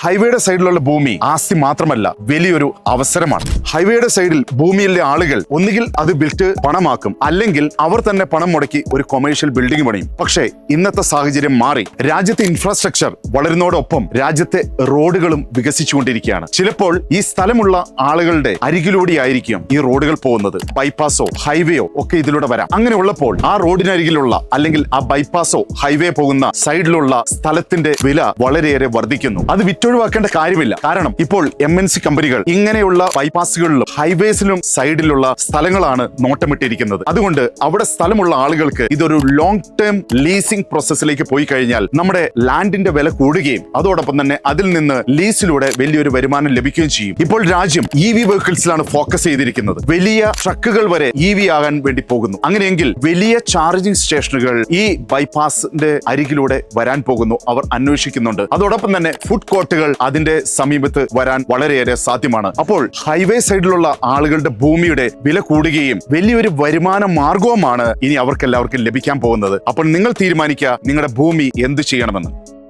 ഹൈവേയുടെ സൈഡിലുള്ള ഭൂമി ആസ്തി മാത്രമല്ല, വലിയൊരു അവസരമാണ്. ഹൈവേയുടെ സൈഡിൽ ഭൂമിയിലെ ആളുകൾ ഒന്നുകിൽ അത് വിറ്റ് പണമാക്കും, അല്ലെങ്കിൽ അവർ തന്നെ പണം മുടക്കി ഒരു കൊമേഴ്ഷ്യൽ ബിൽഡിംഗ് പണിയും. പക്ഷേ ഇന്നത്തെ സാഹചര്യം മാറി. രാജ്യത്തെ ഇൻഫ്രാസ്ട്രക്ചർ വളരുന്നതോടൊപ്പം രാജ്യത്തെ റോഡുകളും വികസിച്ചുകൊണ്ടിരിക്കുകയാണ്. ചിലപ്പോൾ ഈ സ്ഥലമുള്ള ആളുകളുടെ അരികിലൂടെയായിരിക്കും ഈ റോഡുകൾ പോകുന്നത്. ബൈപ്പാസോ ഹൈവേയോ ഒക്കെ ഇതിലൂടെ വരാം. അങ്ങനെ ഉള്ളപ്പോൾ ആ റോഡിനരികിലുള്ള അല്ലെങ്കിൽ ആ ബൈപ്പാസോ ഹൈവേ പോകുന്ന സൈഡിലുള്ള സ്ഥലത്തിന്റെ വില വളരെയേറെ വർദ്ധിക്കുന്നു. അത് വിറ്റൊഴിവാക്കേണ്ട കാര്യമില്ല. കാരണം ഇപ്പോൾ MNC കമ്പനികൾ ഇങ്ങനെയുള്ള ബൈപ്പാസുകളിലും ഹൈവേസിലും സൈഡിലുള്ള സ്ഥലങ്ങളാണ് നോട്ടമിട്ടിരിക്കുന്നത്. അതുകൊണ്ട് അവിടെ സ്ഥലമുള്ള ആളുകൾക്ക് ഇതൊരു ലോങ് ടേം ലീസിംഗ് പ്രോസസ്സിലേക്ക് പോയി കഴിഞ്ഞാൽ നമ്മുടെ ലാൻഡിന്റെ വില കൂടുകയും അതോടൊപ്പം തന്നെ അതിൽ നിന്ന് ലീസിലൂടെ വലിയൊരു വരുമാനം ലഭിക്കുകയും ചെയ്യും. ഇപ്പോൾ രാജ്യം EV വെഹിക്കിൾസിലാണ് ഫോക്കസ് ചെയ്തിരിക്കുന്നത്. വലിയ ട്രക്കുകൾ വരെ EV ആകാൻ വേണ്ടി പോകുന്നു. അങ്ങനെയെങ്കിൽ വലിയ ചാർജിംഗ് സ്റ്റേഷനുകൾ ഈ ബൈപ്പാസിന്റെ അരികിലൂടെ വരാൻ പോകുന്നു. അവർ അന്വേഷിക്കുന്നുണ്ട്. അതോടൊപ്പം തന്നെ ഫുഡ് കോർട്ടുകൾ അതിന്റെ സമീപത്ത് വരാൻ വളരെയേറെ സാധ്യമാണ്. അപ്പോൾ ഹൈവേ സൈഡിലുള്ള ആളുകളുടെ ഭൂമിയുടെ വില കൂടുകയും വലിയൊരു വരുമാന മാർഗവുമാണ് ഇനി അവർക്കെല്ലാവർക്കും ലഭിക്കാൻ പോകുന്നത്. അപ്പോൾ നിങ്ങൾ തീരുമാനിക്കുക നിങ്ങളുടെ ഭൂമി എന്ത് ചെയ്യണമെന്ന്.